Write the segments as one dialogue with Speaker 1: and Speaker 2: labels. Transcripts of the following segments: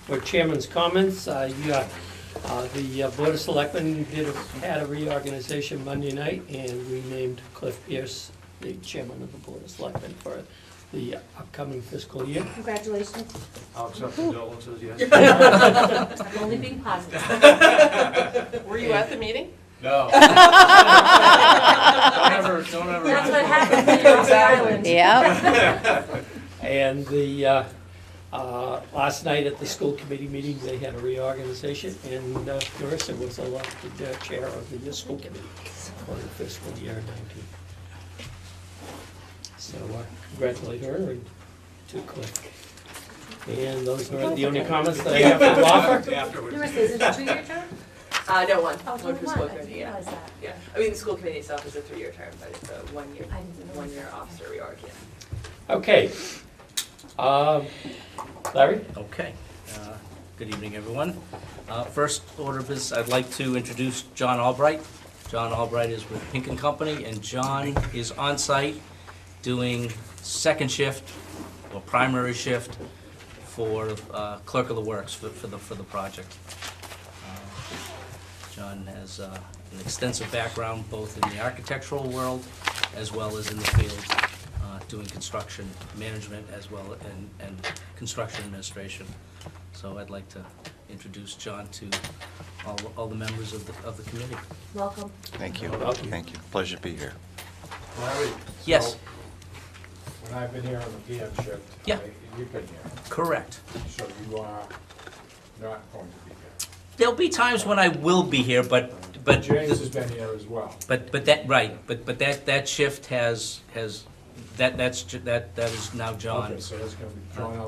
Speaker 1: for chairman's comments. The Board of Selectmen had a reorganization Monday night, and we named Cliff Pierce the chairman of the Board of Selectmen for the upcoming fiscal year.
Speaker 2: Congratulations.
Speaker 3: I'll accept condolences, yes.
Speaker 2: I'm only being positive.
Speaker 4: Were you at the meeting?
Speaker 3: No. Don't ever.
Speaker 2: That's what happened when you're on the island.
Speaker 5: Yep.
Speaker 1: And last night at the school committee meeting, they had a reorganization, and Marissa was elected chair of the school committee for the fiscal year 19. So congratulate her and to Cliff. And those are the only comments that I have to offer.
Speaker 3: Afterwards.
Speaker 2: Marissa, is it a 2-year term?
Speaker 4: No, one.
Speaker 2: Oh,
Speaker 4: One for school
Speaker 2: I
Speaker 4: committee,
Speaker 2: didn't
Speaker 4: yeah.
Speaker 2: realize that.
Speaker 4: Yeah, I mean, the school committee itself is a 3-year term, but it's a
Speaker 2: I didn't know
Speaker 4: one-year
Speaker 2: that.
Speaker 4: officer reorg, yeah.
Speaker 1: Okay. Larry?
Speaker 6: Okay. Good evening, everyone. First order of business, I'd like to introduce John Albright. John Albright is with Pink & Company, and John is on site doing second shift or primary shift for clerk of the works for the project. John has an extensive background both in the architectural world as well as in the field, doing construction management as well and construction administration. So I'd like to introduce John to all the members of the committee.
Speaker 2: Welcome.
Speaker 7: Thank you.
Speaker 1: Welcome.
Speaker 7: Thank you. Pleasure to be here.
Speaker 3: Larry,
Speaker 6: Yes.
Speaker 3: so when I've been here on the PM shift,
Speaker 6: Yeah.
Speaker 3: you've been here,
Speaker 6: Correct.
Speaker 3: so you are not going to be here.
Speaker 6: There'll be times when I will be here, but
Speaker 3: James has been here as well.
Speaker 6: But that shift that is now John.
Speaker 3: Okay, so that's going to be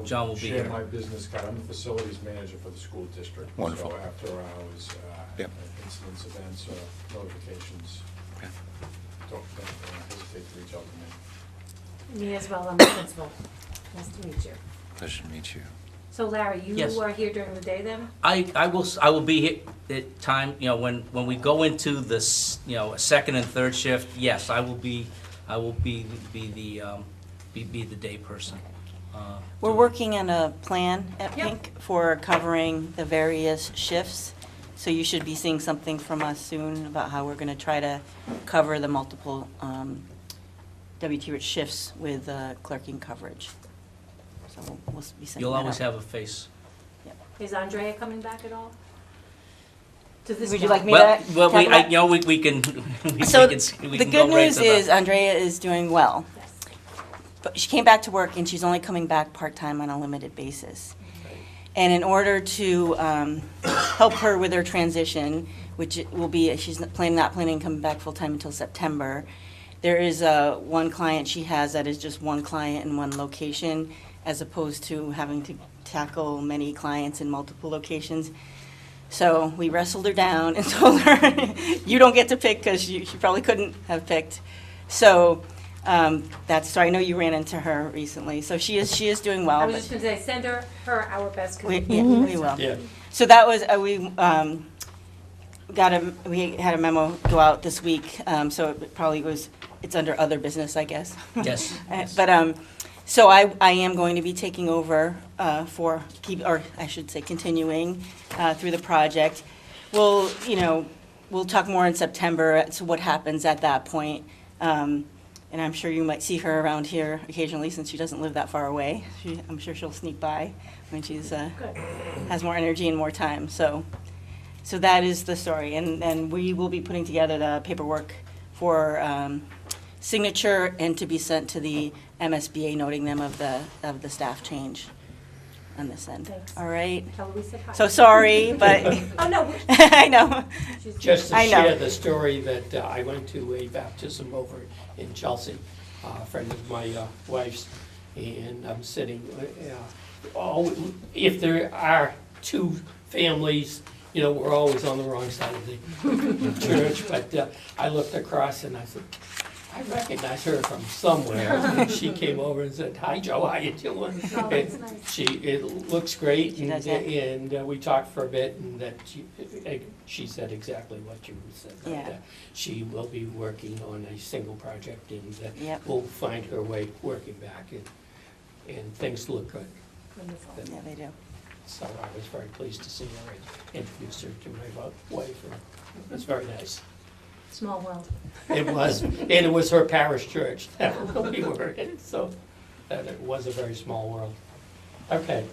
Speaker 6: John will be
Speaker 3: share
Speaker 6: here.
Speaker 3: my business card. I'm the facilities manager for the school district.
Speaker 7: Wonderful.
Speaker 3: So after hours,
Speaker 7: Yep.
Speaker 3: incidents, events, or notifications,
Speaker 7: Okay.
Speaker 3: don't hesitate to reach out to me.
Speaker 2: Me as well, I'm the principal. Nice to meet you.
Speaker 7: Pleasure to meet you.
Speaker 2: So Larry, you
Speaker 6: Yes.
Speaker 2: are here during the day then?
Speaker 6: I will be here at time, when we go into this, second and third shift, yes, I will be the day person.
Speaker 5: We're working on a plan at
Speaker 2: Yep.
Speaker 5: Pink for covering the various shifts. So you should be seeing something from us soon about how we're going to try to cover the multiple WT Rich shifts with clerking coverage. So we'll be sending
Speaker 6: You'll
Speaker 5: that
Speaker 6: always
Speaker 5: out.
Speaker 6: have a face.
Speaker 2: Is Andrea coming back at all? To this
Speaker 5: Would you
Speaker 2: job?
Speaker 5: like me
Speaker 6: Well,
Speaker 5: to
Speaker 6: well,
Speaker 5: talk
Speaker 6: we
Speaker 5: about-
Speaker 6: we can
Speaker 5: So
Speaker 6: we
Speaker 5: the
Speaker 6: can
Speaker 5: good
Speaker 6: go right
Speaker 5: news
Speaker 6: to
Speaker 5: is
Speaker 6: the.
Speaker 5: Andrea is doing well.
Speaker 2: Yes.
Speaker 5: But she came back to work, and she's only coming back part-time on a limited basis. And in order to help her with her transition, which it will be, she's not planning on coming back full-time until September, there is one client she has that is just one client in one location, as opposed to having to tackle many clients in multiple locations. So we wrestled her down and told her, you don't get to pick, because she probably couldn't have picked. So so I know you ran into her recently. So she is doing well.
Speaker 2: I was
Speaker 5: but
Speaker 2: just gonna say, send her our best.
Speaker 5: we will.
Speaker 1: Yeah.
Speaker 5: So that was, we had a memo go out this week, so it probably it's under other business, I guess.
Speaker 6: Yes.
Speaker 5: But, so I am going to be taking over continuing through the project. We'll talk more in September as to what happens at that point. And I'm sure you might see her around here occasionally, since she doesn't live that far away. I'm sure she'll sneak by when she's
Speaker 2: Good.
Speaker 5: has more energy and more time. So that is the story, and we will be putting together the paperwork for signature and to be sent to the MSBA, noting them of the staff change on this end.
Speaker 2: Thanks.
Speaker 5: All right.
Speaker 2: Tell her we said hi.
Speaker 5: So sorry, but
Speaker 2: Oh, no.
Speaker 5: I know.
Speaker 2: She's-
Speaker 1: Just to
Speaker 5: I know.
Speaker 1: share the story that I went to a baptism over in Chelsea, a friend of my wife's, and I'm sitting, if there are two families, we're always on the wrong side of the church, but I looked across and I said, I recognize her from somewhere. And she came over and said, "Hi, Joe, how you doing?"
Speaker 2: Oh, that's
Speaker 1: And
Speaker 2: nice.
Speaker 1: it looks great,
Speaker 5: She
Speaker 1: and,
Speaker 5: does, yeah.
Speaker 1: and we talked for a bit, and that she said exactly what you said. that,
Speaker 5: Yeah.
Speaker 1: she will be working on a single project, and
Speaker 5: Yep.
Speaker 1: will find her way working back, and things look good.
Speaker 2: Wonderful.
Speaker 5: Yeah, they do.
Speaker 1: So I was very pleased to see her and introduce her to my wife, and it's very nice.
Speaker 2: Small world.
Speaker 1: It was, and it was her parish church that we were in, so that it was a very small world. Okay,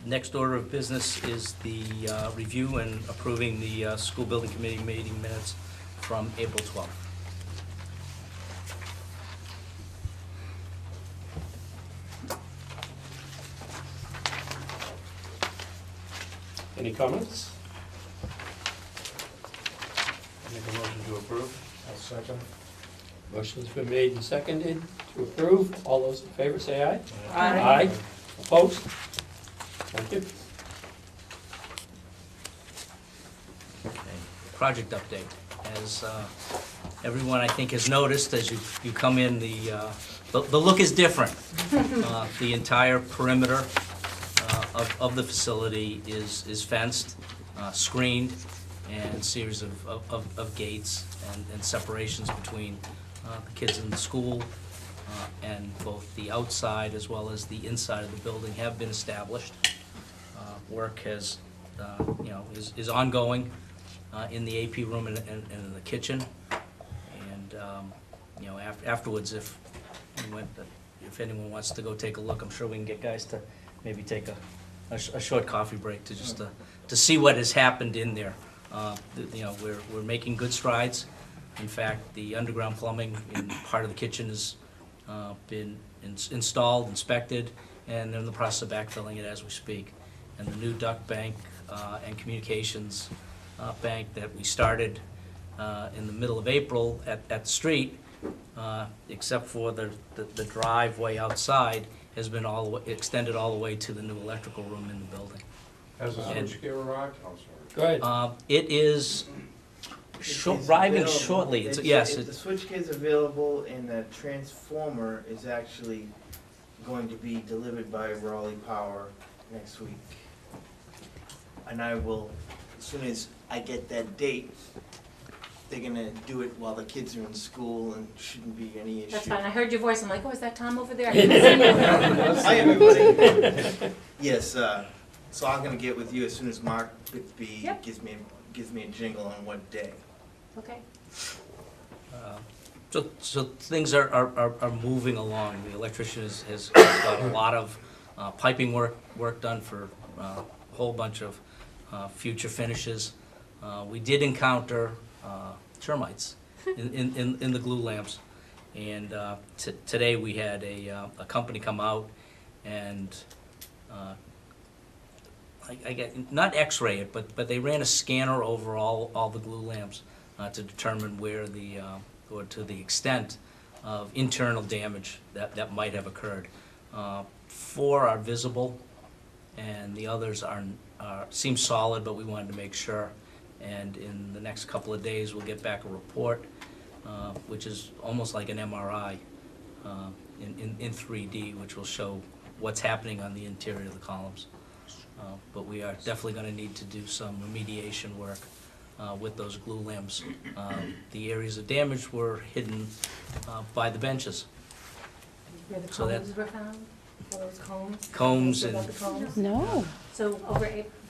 Speaker 6: Next order of business is the review and approving the school building committee meeting minutes from April 12th.
Speaker 1: any comments?
Speaker 3: Make a motion to approve. I'll second.
Speaker 1: Motion's been made and seconded to approve. All those in favor say aye.
Speaker 2: Aye.
Speaker 1: Opposed? Thank you.
Speaker 6: Okay. Project update. As everyone, I think, has noticed, as you come in, the look is different. The entire perimeter of the facility is fenced, screened, and series of gates and separations between the kids in the school, and both the outside as well as the inside of the building have been established. Work has, is ongoing in the AP room and in the kitchen. And, afterwards, if anyone wants to go take a look, I'm sure we can get guys to maybe take a short coffee break to just to see what has happened in there. We're making good strides. In fact, the underground plumbing in part of the kitchen has been installed, inspected, and they're in the process of backfilling it as we speak. And the new duct bank and communications bank that we started in the middle of April at the street, except for the driveway outside, has been extended all the way to the new electrical room in the building.
Speaker 3: Has the
Speaker 6: And-
Speaker 3: switchgear arrived? Oh, sorry.
Speaker 1: Go ahead.
Speaker 6: It is
Speaker 8: It's
Speaker 6: arriving
Speaker 8: available.
Speaker 6: shortly.
Speaker 8: The switchgear is available, and the transformer is actually going to be delivered by Raleigh Power next week. And I will, as soon as I get that date, they're gonna do it while the kids are in school, and shouldn't be any issue.
Speaker 2: That's fine. I heard your voice. I'm like, oh, is that Tom over there? I didn't see you.
Speaker 8: Hi, everybody. Yes, so I'm gonna get with you as soon as Mark Bixby
Speaker 2: Yep.
Speaker 8: gives me a jingle on what day.
Speaker 2: Okay.
Speaker 6: So things are moving along. The electrician has got a lot of piping work done for a whole bunch of future finishes. We did encounter termites in the glue lamps, and today we had a company come out and I get, not X-ray it, but they ran a scanner over all the glue lamps to determine where or to the extent of internal damage that might have occurred. 4 are visible, and the others seem solid, but we wanted to make sure. And in the next couple of days, we'll get back a report, which is almost like an MRI in 3D, which will show what's happening on the interior of the columns. But we are definitely going to need to do some remediation work with those glue lamps. The areas of damage were hidden by the benches.
Speaker 2: Where the
Speaker 6: So that-
Speaker 2: combs were found? All those combs?
Speaker 6: Combs
Speaker 2: About
Speaker 6: and-
Speaker 2: the combs?
Speaker 9: No.
Speaker 2: So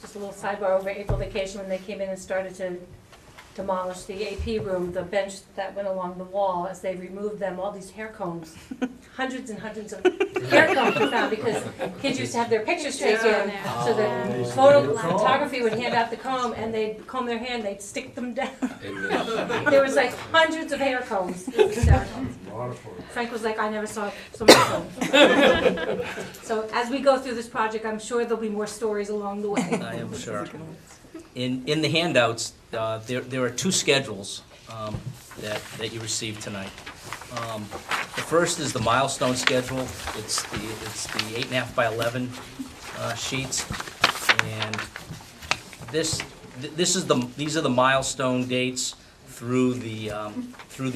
Speaker 2: just a little sidebar, over April vacation, when they came in and started to demolish the AP room, the bench that went along the wall, as they removed them, all these hair combs, hundreds and hundreds of hair combs were found, because kids used to have their pictures taken. So the photography would hand out the comb, and they'd comb their hair, and they'd stick them down. There was like hundreds of hair combs. It was hysterical. Frank was like, I never saw so many combs. So as we go through this project, I'm sure there'll be more stories along the way.
Speaker 6: I am sure. In the handouts, there are 2 schedules that you received tonight. The first is the milestone schedule. It's the 8.5 by 11 sheets, and these are the milestone dates through the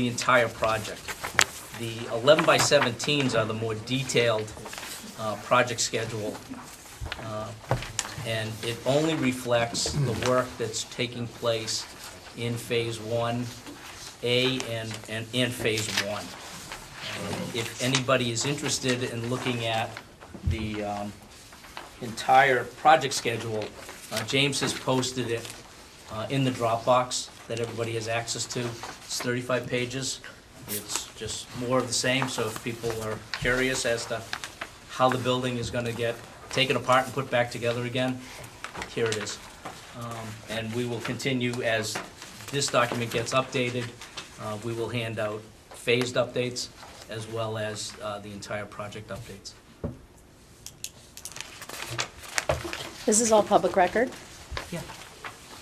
Speaker 6: entire project. The 11 by 17s are the more detailed project schedule. And it only reflects the work that's taking place in Phase 1A and Phase 1. If anybody is interested in looking at the entire project schedule, James has posted it in the Dropbox that everybody has access to. It's 35 pages. It's just more of the same, so if people are curious as to how the building is gonna get taken apart and put back together again, here it is. And we will continue as this document gets updated. We will hand out phased updates as well as the entire project updates.
Speaker 9: This is all public record?
Speaker 6: Yeah.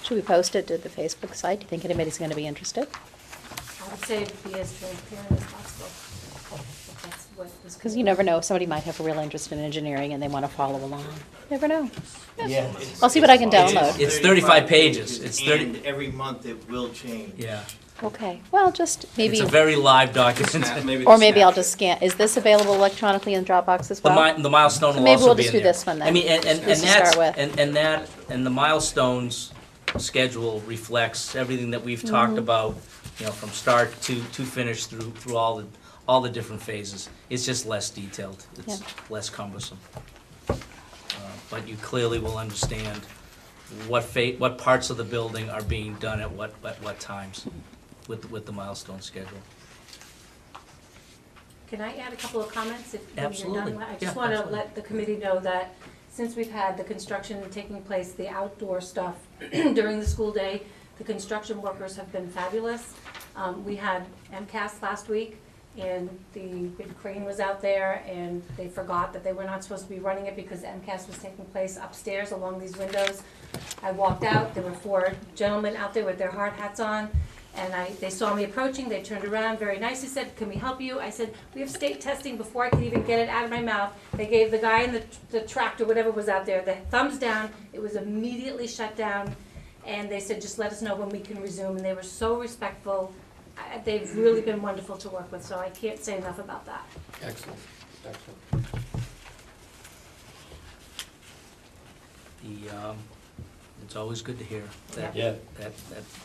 Speaker 9: Should we post it to the Facebook site? Do you think anybody's going to be interested?
Speaker 2: I would say be as transparent as possible. If that's what this.
Speaker 9: Because you never know, somebody might have a real interest in engineering and they want to follow along. Never know.
Speaker 6: Yeah.
Speaker 9: I'll see what I can download.
Speaker 6: It's 35 pages. It's 30
Speaker 8: And every month it will change.
Speaker 6: Yeah.
Speaker 9: Okay, well, just maybe,
Speaker 6: It's a very live document.
Speaker 9: or maybe I'll just scan. Is this available electronically in Dropbox as well?
Speaker 6: The milestone
Speaker 9: So
Speaker 6: will
Speaker 9: maybe
Speaker 6: also
Speaker 9: we'll
Speaker 6: be
Speaker 9: just
Speaker 6: in
Speaker 9: do
Speaker 6: there.
Speaker 9: this one then,
Speaker 6: I mean, and
Speaker 9: just to
Speaker 6: that's,
Speaker 9: start with.
Speaker 6: and the milestones schedule reflects everything that we've talked
Speaker 9: Mm-hmm.
Speaker 6: about, you know, from start to finish through all the different phases. It's just less detailed. It's
Speaker 9: Yeah.
Speaker 6: less cumbersome. But you clearly will understand what parts of the building are being done at what times with the milestone schedule.
Speaker 2: Can I add a couple of comments if when you're
Speaker 6: Absolutely.
Speaker 2: done? I
Speaker 6: Yeah,
Speaker 2: just want to
Speaker 6: absolutely.
Speaker 2: let the committee know that since we've had the construction taking place, the outdoor stuff during the school day, the construction workers have been fabulous. We had MCAS last week, and the big crane was out there, and they forgot that they were not supposed to be running it because MCAS was taking place upstairs along these windows. I walked out, there were 4 gentlemen out there with their hard hats on, and they saw me approaching, they turned around very nicely, said, "Can we help you?" I said, "We have state testing." Before I could even get it out of my mouth, they gave the guy in the tractor, whatever was out there, the thumbs down. It was immediately shut down, and they said, "Just let us know when we can resume," and they were so respectful. They've really been wonderful to work with, so I can't say enough about that.
Speaker 1: Excellent, excellent.
Speaker 6: It's always good to hear that,
Speaker 1: Yeah.
Speaker 6: that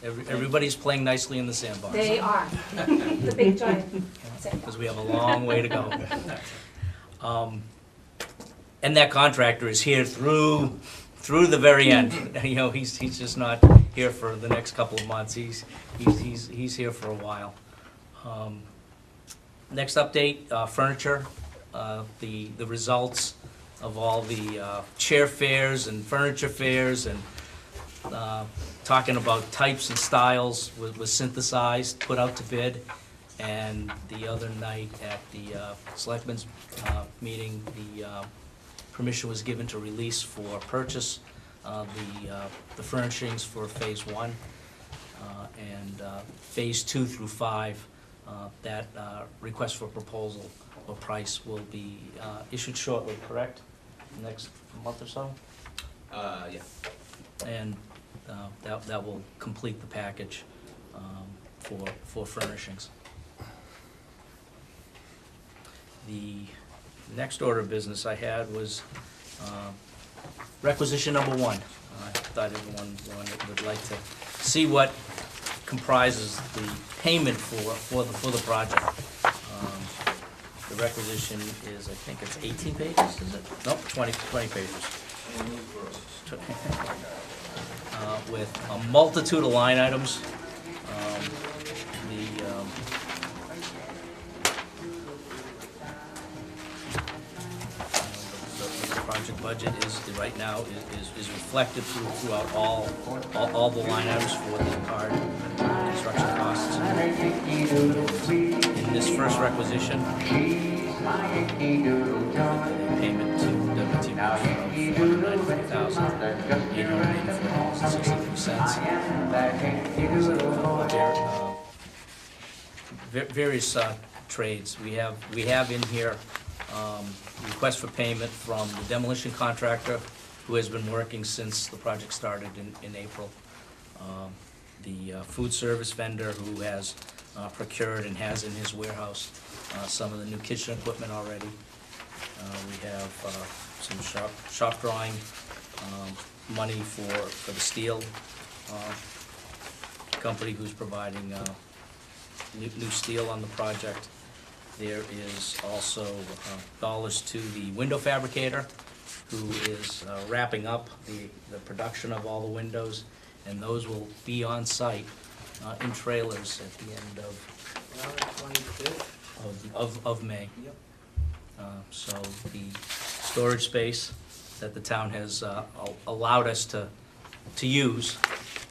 Speaker 6: everybody's playing nicely in the sandbox.
Speaker 2: They are, the big giant.
Speaker 6: Because we have a long way to go. And that contractor is here through the very end. You know, he's just not here for the next couple of months. He's here for a while. Next update, furniture. The results of all the chair fairs and furniture fairs and talking about types and styles was synthesized, put out to bid. And the other night at the selectmen's meeting, the permission was given to release for purchase the furnishings for phase 1. And phase 2 through 5, that request for proposal or price will be issued shortly, correct? Next month or so?
Speaker 10: Yeah.
Speaker 6: And that will complete the package for furnishings. The next order of business I had was requisition number 1. I thought everyone would like to see what comprises the payment for the project. The requisition is, I think it's 18 pages, is it? Nope, 20 pages. With a multitude of line items. The project budget is, right now, is reflected throughout all the line items for the card construction costs. In this first requisition, payment to WTB of $493,883.63. Various trades. We have in here request for payment from the demolition contractor who has been working since the project started in April. The food service vendor who has procured and has in his warehouse some of the new kitchen equipment already. We have some shop drawing money for the steel company who's providing new steel on the project. There is also dollars to the window fabricator who is wrapping up the production of all the windows, and those will be on site in trailers at the end
Speaker 8: Around the 25th.
Speaker 6: of May.
Speaker 8: Yep.
Speaker 6: So the storage space that the town has allowed us to use,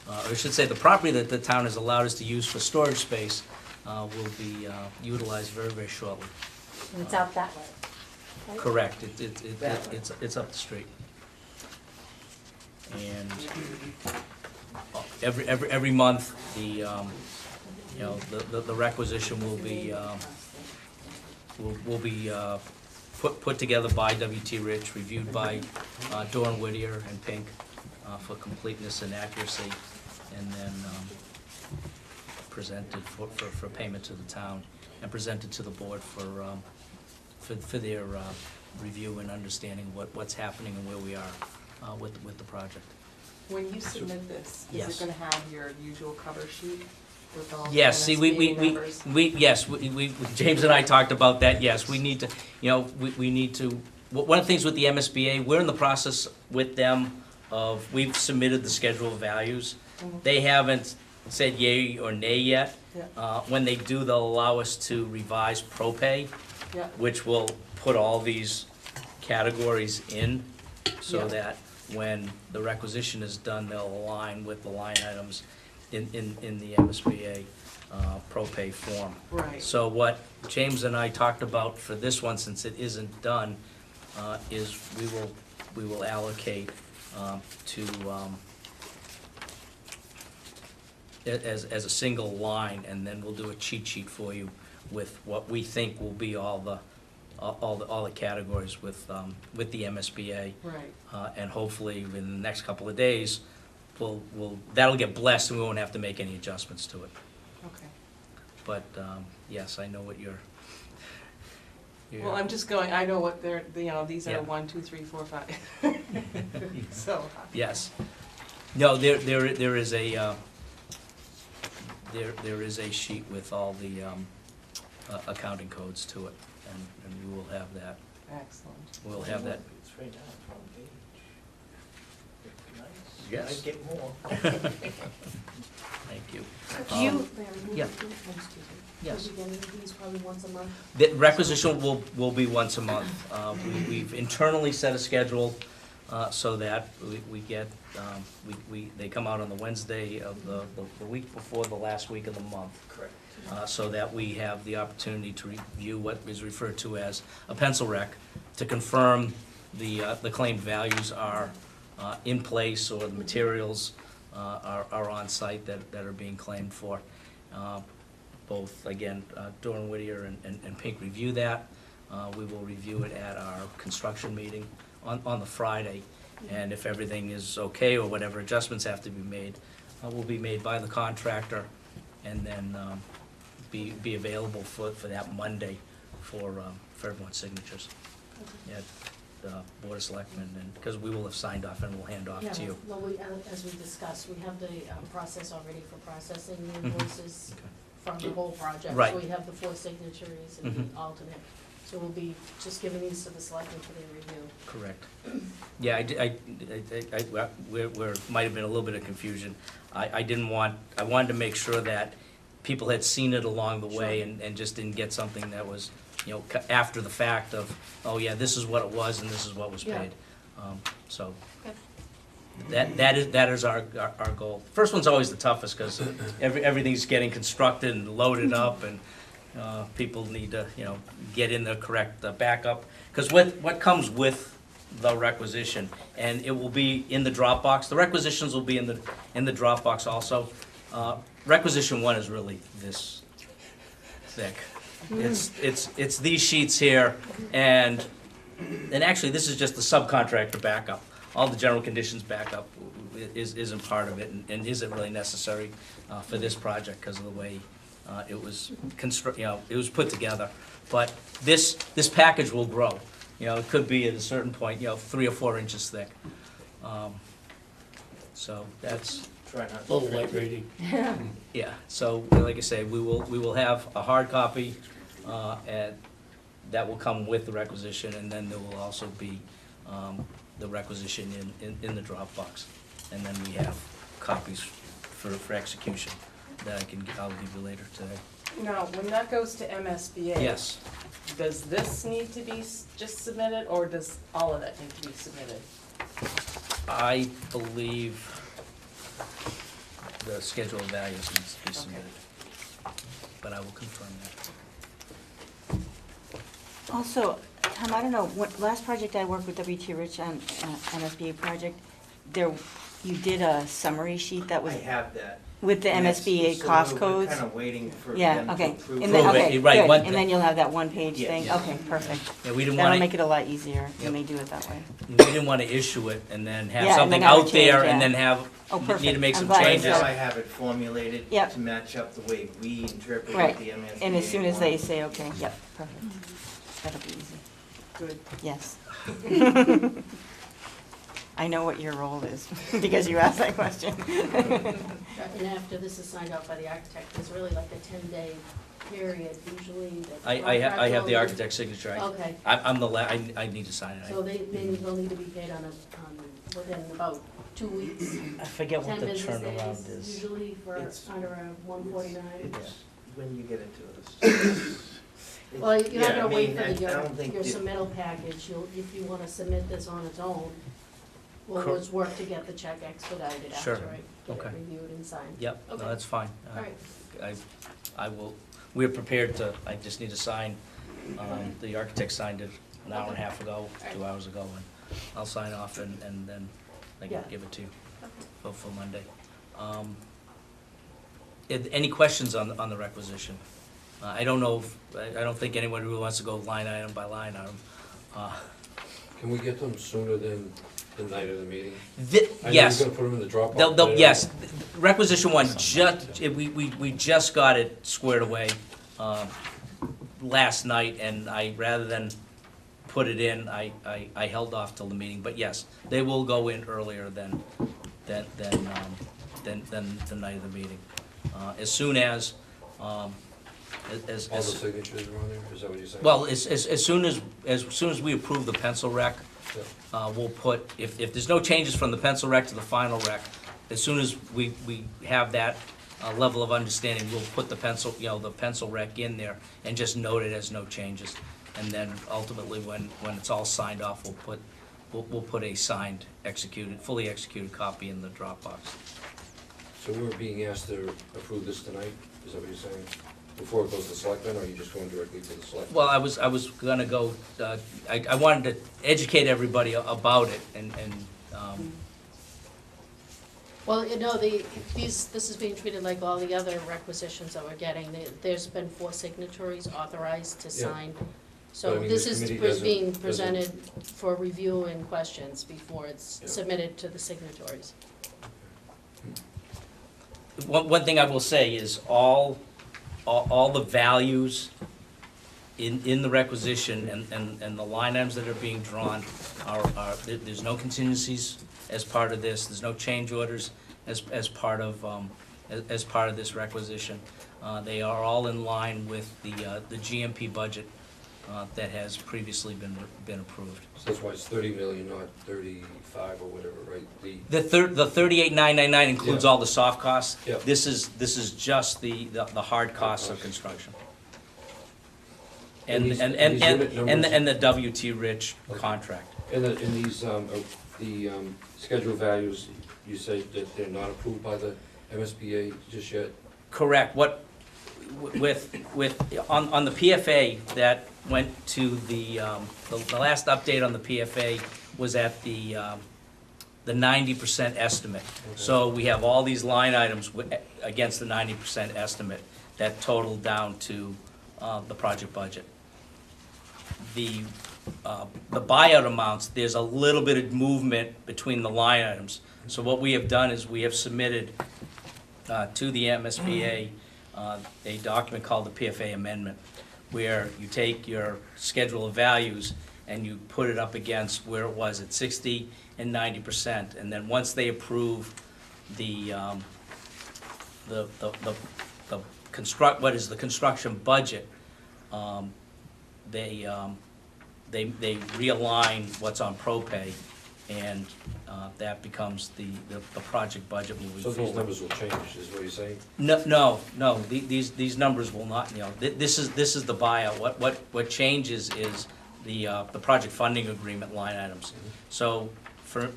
Speaker 6: or I should say, the property that the town has allowed us to use for storage space will be utilized very, very shortly.
Speaker 2: And it's out that way. right?
Speaker 6: Correct,
Speaker 8: That way.
Speaker 6: it's up the street. And every month, the requisition will be put together by W.T. Rich, reviewed by Dorn Whittier and Pink for completeness and accuracy, and then presented for payment to the town, and presented to the board for their review and understanding what's happening and where we are with the project.
Speaker 4: When you submit this, is
Speaker 6: Yes.
Speaker 4: it gonna have your usual cover sheet with all the
Speaker 6: Yes, see,
Speaker 4: MSBA members?
Speaker 6: we, James and I talked about that, yes, we need to, we need to, one of the things with the MSBA, we're in the process with them of, we've submitted the schedule of values.
Speaker 4: Mhm.
Speaker 6: They haven't said yay or nay yet.
Speaker 4: Yeah.
Speaker 6: When they do, they'll allow us to revise ProPay,
Speaker 4: Yeah,
Speaker 6: which will put all these categories in, so
Speaker 4: Yeah.
Speaker 6: that when the requisition is done, they'll align with the line items in the MSBA ProPay form.
Speaker 4: right.
Speaker 6: So what James and I talked about for this one, since it isn't done, is we will allocate to, as a single line, and then we'll do a cheat sheet for you with what we think will be all the categories with the MSBA.
Speaker 4: Right,
Speaker 6: And hopefully, in the next couple of days, that'll get blessed, and we won't have to make any adjustments to it.
Speaker 4: okay.
Speaker 6: But, yes, I know what you're.
Speaker 4: Well, I'm just going, I know what they're, these
Speaker 6: Yeah.
Speaker 4: are 1, 2, 3, 4, 5. So,
Speaker 6: Yes. No, there is a, there is a sheet with all the accounting codes to it, and we will have that.
Speaker 4: excellent.
Speaker 6: We'll have that.
Speaker 8: It's right now, it's on page. Nice.
Speaker 6: Yes.
Speaker 8: I'd get more.
Speaker 6: Thank you.
Speaker 5: Do you-
Speaker 6: Yeah.
Speaker 10: Excuse me.
Speaker 6: Yes.
Speaker 10: Will we be getting these probably once a month?
Speaker 6: The requisition will be once a month. We've internally set a schedule so that we get, they come out on the Wednesday of the week before the last week of the month.
Speaker 8: Correct.
Speaker 6: So that we have the opportunity to review what is referred to as a pencil rec, to confirm the claimed values are in place, or the materials are on site that are being claimed for. Both, again, Dorn Whittier and Pink review that. We will review it at our construction meeting on the Friday, and if everything is okay, or whatever adjustments have to be made, will be made by the contractor, and then be available for that Monday for everyone's signatures at the Board of Selectmen, and, because we will have signed off and we'll hand off
Speaker 10: Yeah,
Speaker 6: to you.
Speaker 10: well, as we discussed, we have the process already for processing the
Speaker 6: Mhm.
Speaker 10: invoices
Speaker 6: Okay.
Speaker 10: from the whole project.
Speaker 6: Right.
Speaker 10: So we have the 4 signatories and
Speaker 6: Mhm.
Speaker 10: the alternate. So we'll be just giving these to the selectmen for their review.
Speaker 6: Correct. Yeah, where might have been a little bit of confusion. I wanted to make sure that people had seen it along the way,
Speaker 10: Sure.
Speaker 6: and just didn't get something that was, after the fact of, oh yeah, this is what it was and this is what was
Speaker 10: Yeah.
Speaker 6: paid. So,
Speaker 10: Okay.
Speaker 6: that is our goal. First one's always the toughest, because everything's getting constructed and loaded up, and people need to, get in the correct backup. Because what comes with the requisition, and it will be in the Dropbox, the requisitions will be in the Dropbox also. Requisition 1 is really this thick. It's these sheets here, and actually, this is just the subcontractor backup. All the general conditions backup isn't part of it, and isn't really necessary for this project because of the way it was it was put together. But this package will grow. It could be at a certain point, 3 or 4 inches thick. So that's,
Speaker 8: Try not
Speaker 1: A
Speaker 8: to.
Speaker 1: little light reading.
Speaker 6: yeah. So like I say, we will have a hard copy, and that will come with the requisition, and then there will also be the requisition in the Dropbox. And then we have copies for execution that I'll give you later today.
Speaker 4: Now, when that goes to MSBA.
Speaker 6: Yes,
Speaker 4: Does this need to be just submitted, or does all of that need to be submitted?
Speaker 6: I believe the schedule of values needs to be submitted, but I will confirm that.
Speaker 5: Also, Tom, I don't know, last project I worked with WT Rich on, MSBA project, you did a summary sheet that
Speaker 8: I
Speaker 5: was
Speaker 8: have that.
Speaker 5: with the
Speaker 8: And that's-
Speaker 5: MSBA
Speaker 8: so
Speaker 5: cost
Speaker 8: we're
Speaker 5: codes.
Speaker 8: kind of waiting for
Speaker 5: Yeah,
Speaker 8: them to
Speaker 5: okay.
Speaker 8: approve.
Speaker 5: And then,
Speaker 6: Approve it,
Speaker 5: okay,
Speaker 6: right,
Speaker 5: good,
Speaker 6: one-
Speaker 5: and then you'll have that one-page
Speaker 8: Yeah,
Speaker 5: thing,
Speaker 8: yeah.
Speaker 5: okay, perfect.
Speaker 6: Yeah, we didn't
Speaker 5: That'll
Speaker 6: want
Speaker 5: make
Speaker 6: to,
Speaker 5: it a lot easier
Speaker 6: Yep.
Speaker 5: when they do it that way.
Speaker 6: we didn't want to issue it and then
Speaker 5: Yeah,
Speaker 6: have
Speaker 5: and
Speaker 6: something
Speaker 5: then have a
Speaker 6: out there
Speaker 5: change,
Speaker 6: and
Speaker 5: yeah.
Speaker 6: then have,
Speaker 5: Oh,
Speaker 6: need to
Speaker 5: perfect.
Speaker 6: make
Speaker 5: I'm
Speaker 6: some
Speaker 5: glad
Speaker 8: Right
Speaker 5: it's
Speaker 6: changes.
Speaker 8: now I have it formulated
Speaker 5: Yep.
Speaker 8: to match up the way we interpret
Speaker 5: Right.
Speaker 8: the MSBA.
Speaker 5: And as soon as they
Speaker 8: one.
Speaker 5: say, okay, yep, perfect. That'll be easy.
Speaker 4: Good.
Speaker 5: Yes. I know what your role is, because you asked that question.
Speaker 10: And after this is signed off by the architect, there's really like a 10-day period usually that.
Speaker 6: I have the architect's signature.
Speaker 10: Okay,
Speaker 6: I'm the I need to sign
Speaker 10: so
Speaker 6: it.
Speaker 10: they'll need to be paid within about 2 weeks,
Speaker 6: I forget
Speaker 10: 10
Speaker 6: what the
Speaker 10: business
Speaker 6: turnaround
Speaker 10: days,
Speaker 6: is.
Speaker 10: usually for
Speaker 8: It's-
Speaker 10: under a 149.
Speaker 8: It's when you get it to us.
Speaker 10: Well, you're not
Speaker 8: Yeah, I
Speaker 10: gonna wait
Speaker 8: mean,
Speaker 10: for
Speaker 8: I don't
Speaker 10: your
Speaker 8: think
Speaker 10: submittal package, if you wanna submit this on its own, we'll
Speaker 6: Cor-
Speaker 10: just work to get the check expedited
Speaker 6: Sure.
Speaker 10: after I get it
Speaker 6: Okay.
Speaker 10: reviewed and signed.
Speaker 6: Yep, no,
Speaker 10: Okay.
Speaker 6: that's fine.
Speaker 10: All right.
Speaker 6: I will, we're prepared to, I just need to sign, the architect signed it an hour and a half ago, 2 hours ago, and I'll sign off and then I can
Speaker 10: Yeah.
Speaker 6: give it to you for Monday. Any questions on the requisition? I don't know, I don't think anyone really wants to go line item by line item.
Speaker 3: Can we get them sooner than the night of the meeting?
Speaker 6: Yes.
Speaker 3: I know you're gonna put them in the Dropbox.
Speaker 6: They'll, yes, requisition one, we just got it squared away, last night, and rather than put it in, I held off till the meeting, but yes, they will go in earlier than the night of the meeting. As soon as,
Speaker 3: All the signatures are on there, is that what you're saying?
Speaker 6: well, as soon as we approve the pencil rec, we'll put, if there's no changes from the pencil rec to the final rec, as soon as we have that level of understanding, we'll put the pencil rec in there and just note it as no changes. And then ultimately, when it's all signed off, we'll put a signed, fully executed copy in the Dropbox.
Speaker 3: So we're being asked to approve this tonight, is that what you're saying? Before it goes to selectmen, or are you just going directly to the selectmen?
Speaker 6: Well, I was gonna go, I wanted to educate everybody about it and
Speaker 10: Well, this is being treated like all the other requisitions that we're getting. There's been 4 signatories authorized to
Speaker 3: Yeah.
Speaker 10: sign.
Speaker 3: But I
Speaker 10: So
Speaker 3: mean,
Speaker 10: this
Speaker 3: this
Speaker 10: is
Speaker 3: committee
Speaker 10: being
Speaker 3: doesn't-
Speaker 10: presented for review and questions before it's
Speaker 3: Yeah.
Speaker 10: submitted to the signatories.
Speaker 6: one thing I will say is all the values in the requisition and the line items that are being drawn there's no contingencies as part of this, there's no change orders as part of this requisition. They are all in line with the GMP budget that has previously been approved.
Speaker 3: So that's why it's 30 million, not 35 or whatever, right?
Speaker 6: The 38,999 includes
Speaker 3: Yeah.
Speaker 6: all the soft costs.
Speaker 3: Yeah.
Speaker 6: This is just the hard costs of construction. And
Speaker 3: And these unit numbers-
Speaker 6: the WT Rich
Speaker 3: Okay.
Speaker 6: contract.
Speaker 3: And in these, the schedule values, you say that they're not approved by the MSBA just yet?
Speaker 6: Correct. On the PFA that went to the last update on the PFA was at the 90% estimate. So we have all these line items against the 90% estimate that total down to the project budget. The buyout amounts, there's a little bit of movement between the line items. So what we have done is we have submitted to the MSBA a document called the PFA amendment, where you take your schedule of values and you put it up against where it was at 60 and 90%. And then once they approve what is the construction budget, they realign what's on ProPay and that becomes the project budget moving
Speaker 3: So
Speaker 6: forward.
Speaker 3: these numbers will change, is what you're saying?
Speaker 6: No, these numbers will not, this is the buyout. What changes is the project funding agreement line items. So for,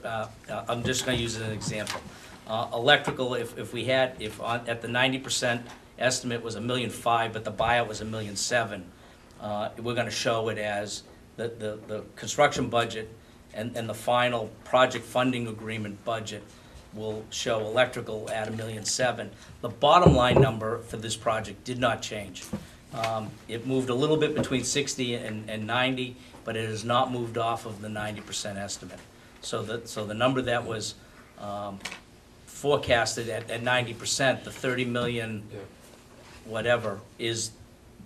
Speaker 6: I'm just gonna use an example. Electrical, if we had, at the 90% estimate was $1.5 million, but the buyout was $1.7 million, we're gonna show it as the construction budget and the final project funding agreement budget will show electrical at $1.7 million. The bottom line number for this project did not change. It moved a little bit between 60 and 90, but it has not moved off of the 90% estimate. So the number that was forecasted at 90%, the 30 million
Speaker 3: Yeah.
Speaker 6: whatever, is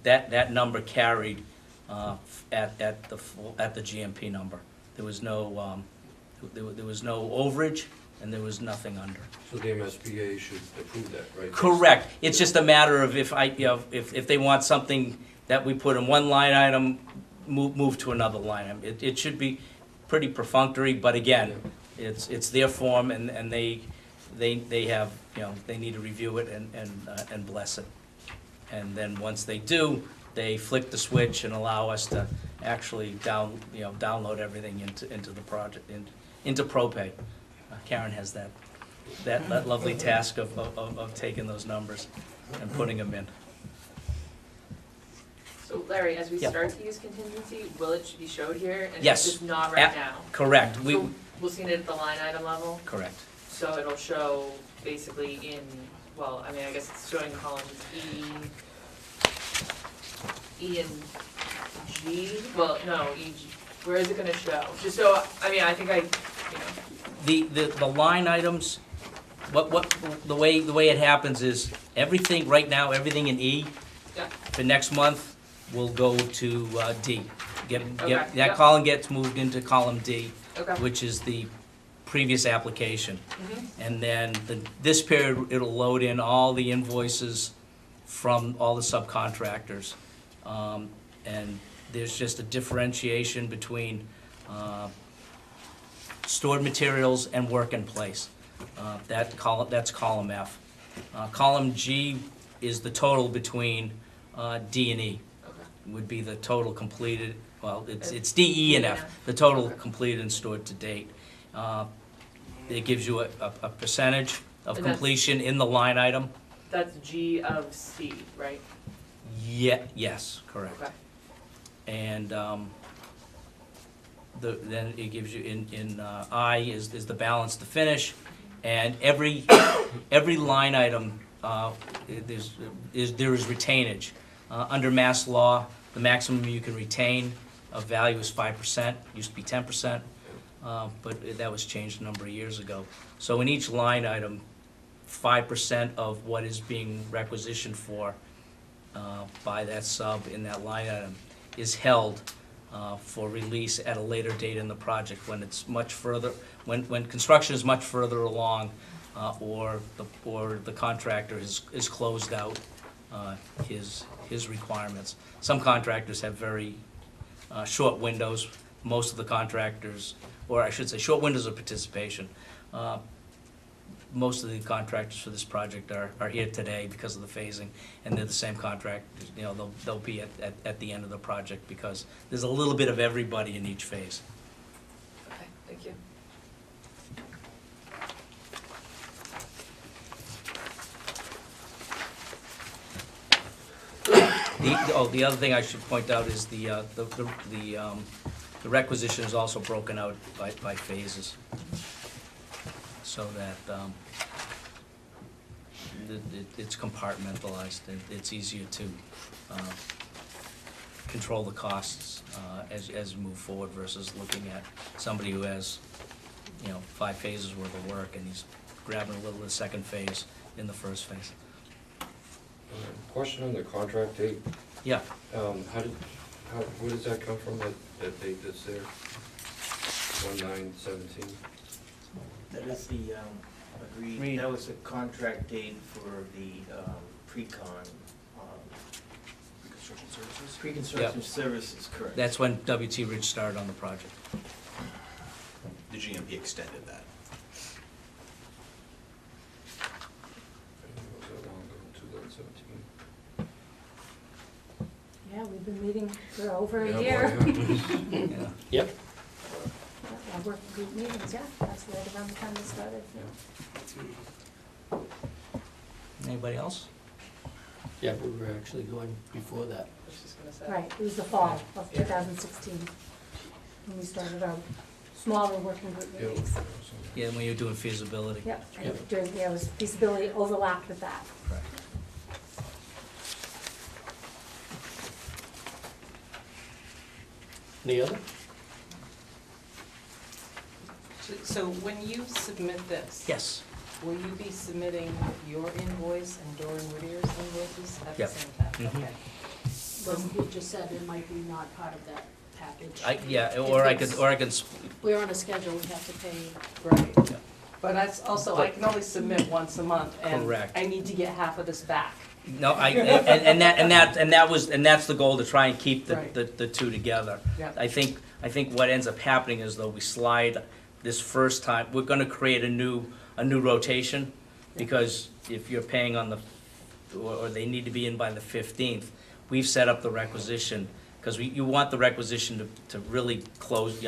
Speaker 6: that number carried at the GMP number. There was no overage, and there was nothing under.
Speaker 3: So the MSBA should approve that, right?
Speaker 6: Correct. It's just a matter of if they want something that we put in one line item, move to another line item. It should be pretty perfunctory, but again, it's their form, and they have, they need to review it and bless it. And then once they do, they flick the switch and allow us to actually download everything into the project, into ProPay. Karen has that lovely task of taking those numbers and putting them in.
Speaker 11: So Larry, as we
Speaker 6: Yeah.
Speaker 11: start to use contingency, will it be showed here? And
Speaker 6: Yes.
Speaker 11: it's just not right now?
Speaker 6: Correct.
Speaker 11: So we'll see it at the line item level?
Speaker 6: Correct.
Speaker 11: So it'll show basically in, well, I mean, I guess it's showing columns E and G, well, no, E, G, where is it gonna show? Just so, I mean, I think
Speaker 6: The line items, the way it happens is, everything, right now, everything in E,
Speaker 11: Yeah.
Speaker 6: for next month, will go to D.
Speaker 11: Okay,
Speaker 6: That
Speaker 11: yep.
Speaker 6: column gets moved into column D,
Speaker 11: Okay.
Speaker 6: which is the previous application.
Speaker 11: Mhm.
Speaker 6: And then this period, it'll load in all the invoices from all the subcontractors. And there's just a differentiation between stored materials and work in place. That's column F. Column G is the total between D and E.
Speaker 11: Okay.
Speaker 6: Would be the total completed, well, it's D, E, and F, the total completed and stored to date. It gives you a percentage of
Speaker 11: And that's-
Speaker 6: completion in the line item.
Speaker 11: that's G of C, right?
Speaker 6: Yes, correct.
Speaker 11: Okay.
Speaker 6: And then it gives you, in I is the balance to finish, and every line item, there is retainage. Under Mass law, the maximum you can retain of value is 5%, used to be 10%, but that was changed a number of years ago. So in each line item, 5% of what is being requisitioned for by that sub in that line item is held for release at a later date in the project, when it's much further, when construction is much further along, or the contractor is closed out his requirements. Some contractors have very short windows. Most of the contractors, or I should say, short windows of participation. Most of the contractors for this project are here today because of the phasing, and they're the same contractors. They'll be at the end of the project, because there's a little bit of everybody in each phase.
Speaker 11: Okay, thank you.
Speaker 6: The other thing I should point out is the requisition is also broken out by phases, so that it's compartmentalized, and it's easier to control the costs as you move forward, versus looking at somebody who has, 5 phases worth of work, and he's grabbing a little of the second phase in the first phase.
Speaker 3: Question on the contract date.
Speaker 6: Yeah.
Speaker 3: Where does that come from, that date that's there? 1/9/17?
Speaker 8: That is the, agreed,
Speaker 6: Read.
Speaker 8: that was the contract date for the, pre-con,
Speaker 7: Construction services?
Speaker 8: pre-construction services, correct.
Speaker 6: That's when WT Ridge started on the project.
Speaker 12: the GMP extended that.
Speaker 3: Was that long ago, 2017?
Speaker 2: Yeah, we've been meeting for over a
Speaker 3: Yeah,
Speaker 2: year.
Speaker 3: boy, yeah.
Speaker 6: Yeah.
Speaker 1: Yep.
Speaker 2: Our working group meetings, yeah, that's right around the time they started.
Speaker 6: Anybody else?
Speaker 1: Yeah, we were actually going before that.
Speaker 11: I was just gonna say.
Speaker 2: Right, it was the fall of 2016, when we started our smaller working group
Speaker 3: Yeah.
Speaker 2: meetings.
Speaker 6: Yeah, when you're doing feasibility.
Speaker 2: Yep,
Speaker 1: Yeah.
Speaker 2: and during, yeah, it was feasibility overlapped with that.
Speaker 6: Right.
Speaker 1: Any other?
Speaker 4: So when you submit this,
Speaker 6: Yes.
Speaker 4: will you be submitting your invoice and Doran Whittier's invoices at the
Speaker 6: Yep.
Speaker 4: same time?
Speaker 6: Mhm.
Speaker 4: Okay.
Speaker 10: Well, you just said it might be not part of that package.
Speaker 6: Yeah, or I could,
Speaker 10: We're on a schedule, we have to pay.
Speaker 4: Right.
Speaker 6: Yeah.
Speaker 4: But that's also, I can only submit once a month, and
Speaker 6: Correct.
Speaker 4: I need to get half of this back.
Speaker 6: no, and that's the goal, to try and keep
Speaker 4: Right.
Speaker 6: the two together.
Speaker 4: Yeah.
Speaker 6: I think what ends up happening is, though, we slide this first time, we're gonna create a new rotation, because if you're paying on the, or they need to be in by the 15th, we've set up the requisition, because you want the requisition to really close,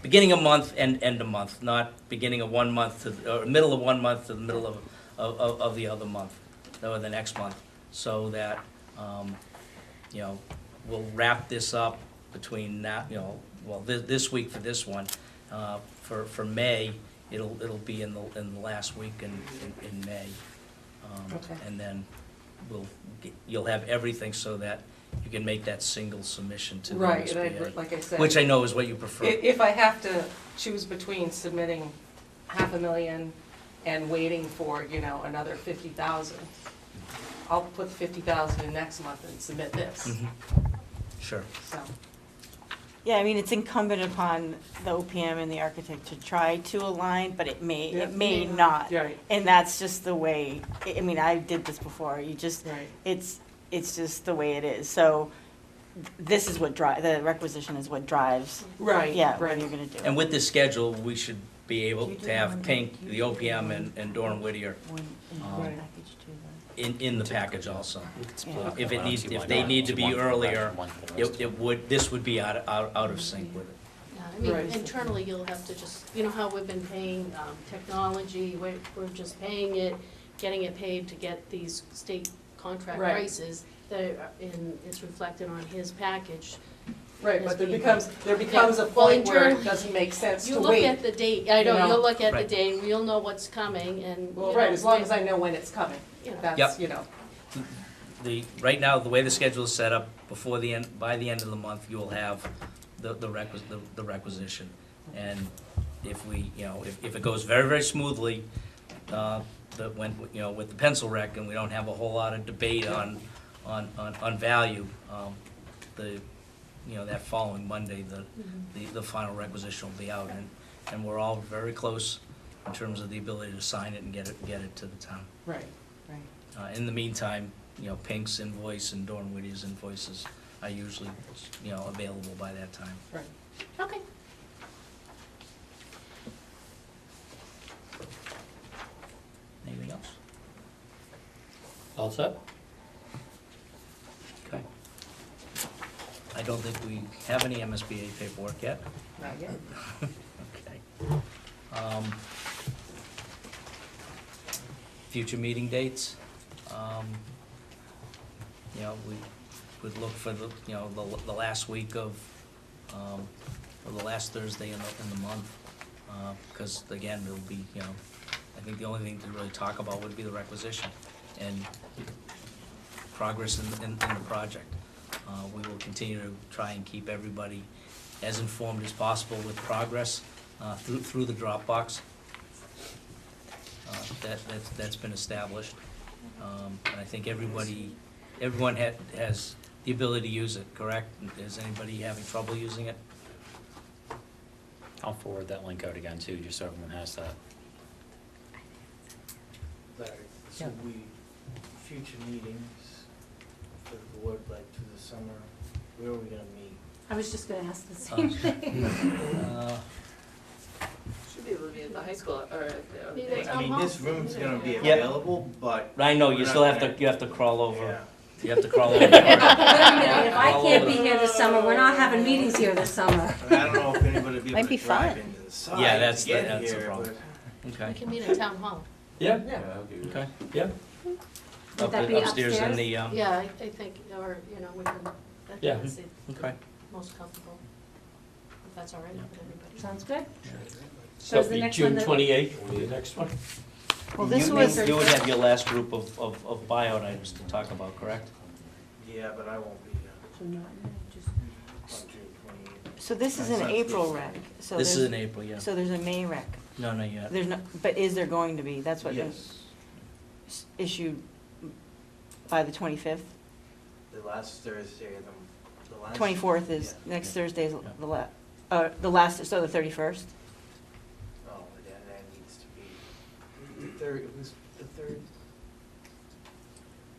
Speaker 6: beginning of month, end of month, not beginning of 1 month to, or middle of 1 month to the middle of the other month, or the next month, so that, we'll wrap this up between now, this week for this one. For May, it'll be in the last week in May.
Speaker 4: Okay.
Speaker 6: And then you'll have everything so that you can make that single submission to the
Speaker 4: Right, and
Speaker 6: MSBA.
Speaker 4: like I said.
Speaker 6: Which I know is what you prefer.
Speaker 4: If I have to choose between submitting $500,000 and waiting for, another 50,000, I'll put 50,000 in next month and submit this,
Speaker 6: Mhm. Sure.
Speaker 4: so.
Speaker 5: Yeah, I mean, it's incumbent upon the OPM and the architect to try to align, but it may
Speaker 4: Yeah.
Speaker 5: not.
Speaker 4: Right,
Speaker 5: And that's just the way, I mean, I did this before,
Speaker 4: right.
Speaker 5: it's just the way it is. So this is what the requisition is what drives,
Speaker 4: Right,
Speaker 5: yeah, what
Speaker 4: right.
Speaker 5: you're gonna do.
Speaker 6: And with this schedule, we should be able to have Pink, the OPM, and Doran Whittier
Speaker 4: Right.
Speaker 6: in the package also.
Speaker 5: Yeah.
Speaker 6: If they need to be earlier, this would be out of sync with it.
Speaker 10: Yeah, I mean,
Speaker 4: Right.
Speaker 10: internally, you'll have to just, you know how we've been paying technology, we're just paying it, getting it paid to get these state contract
Speaker 4: Right.
Speaker 10: prices, and it's reflected on his package.
Speaker 4: Right, but there becomes a
Speaker 10: Well,
Speaker 4: point where it
Speaker 10: internally-
Speaker 4: doesn't make sense
Speaker 10: You
Speaker 4: to
Speaker 10: look
Speaker 4: wait.
Speaker 10: at the date, I know,
Speaker 4: You know?
Speaker 10: you'll look at the
Speaker 6: Right.
Speaker 10: date, and you'll know what's coming, and,
Speaker 4: Well,
Speaker 10: you
Speaker 4: right,
Speaker 10: know,
Speaker 4: as long as I know when it's coming,
Speaker 10: you know.
Speaker 4: that's,
Speaker 6: Yep. Right now, the way the schedule is set up, by the end of the month, you will have the requisition. And if if it goes very, very smoothly, with the pencil rec, and we don't have a whole lot of debate on value, that following Monday, the final requisition will be out, and we're all very close in terms of the ability to sign it and get it to the town.
Speaker 4: Right.
Speaker 6: In the meantime, Pink's invoice and Doran Whittier's invoices are usually, available by that time.
Speaker 4: Right.
Speaker 10: Okay.
Speaker 6: Anything else?
Speaker 1: All set?
Speaker 6: Okay. I don't think we have any MSBA paperwork yet.
Speaker 4: Not yet.
Speaker 6: Okay. Future meeting dates, we would look for the last week of, or the last Thursday in the month. Because again, it'll be, I think the only thing to really talk about would be the requisition and progress in the project. We will continue to try and keep everybody as informed as possible with progress through the Dropbox. That's been established. And I think everyone has the ability to use it, correct? Is anybody having trouble using it?
Speaker 13: I'll forward that link out again too, just so everyone has that.
Speaker 8: Larry, so future meetings for the board, like through the summer, where are we gonna meet?
Speaker 2: I was just gonna ask the same thing.
Speaker 11: be able to be at the high school or at
Speaker 10: Be
Speaker 11: the.
Speaker 10: there.
Speaker 8: I mean, this room's gonna be
Speaker 6: Yeah.
Speaker 8: available, but.
Speaker 6: I know,
Speaker 8: we're
Speaker 6: you
Speaker 8: not
Speaker 6: still have
Speaker 8: gonna-
Speaker 6: to, you have to crawl over,
Speaker 8: Yeah.
Speaker 6: you have to crawl over.
Speaker 2: Wait a minute, if I can't be here this summer, we're not having meetings here this summer.
Speaker 8: I don't know if anybody will be
Speaker 9: Might
Speaker 8: able
Speaker 9: be
Speaker 8: to drive
Speaker 9: fun.
Speaker 8: into the site
Speaker 6: Yeah,
Speaker 8: to
Speaker 6: that's
Speaker 8: get
Speaker 6: the
Speaker 8: here,
Speaker 6: problem.
Speaker 10: We
Speaker 6: Okay,
Speaker 10: can meet at town hall.
Speaker 1: Yeah,
Speaker 6: okay.
Speaker 1: yeah,
Speaker 2: Would that be
Speaker 6: Upstairs in
Speaker 2: upstairs?
Speaker 6: the,
Speaker 10: Yeah, I think, or, we can,
Speaker 1: Yeah.
Speaker 10: that's the
Speaker 6: okay.
Speaker 10: most comfortable, if that's all right with everybody.
Speaker 2: Sounds good.
Speaker 1: so
Speaker 2: is the
Speaker 1: it'll be
Speaker 2: next
Speaker 1: June
Speaker 2: one the-
Speaker 1: 28th, the next one?
Speaker 5: Well, this
Speaker 6: You-
Speaker 5: was,
Speaker 6: You would have your last group of buyout items to talk about, correct?
Speaker 8: Yeah, but I won't be here
Speaker 2: So not, just-
Speaker 8: on June 28th.
Speaker 5: so this is an April rec, so
Speaker 6: This is
Speaker 5: there's,
Speaker 6: in April, yeah.
Speaker 5: so there's a May rec.
Speaker 6: No, not yet.
Speaker 5: There's no, but is there going to be? That's what
Speaker 8: Yes,
Speaker 5: issued by the 25th?
Speaker 8: the last Thursday of the last.
Speaker 5: 24th is,
Speaker 8: Yeah.
Speaker 5: next Thursday is
Speaker 6: Yeah.
Speaker 5: the last, so the 31st?
Speaker 8: Oh, that needs to be, the third, it was the third.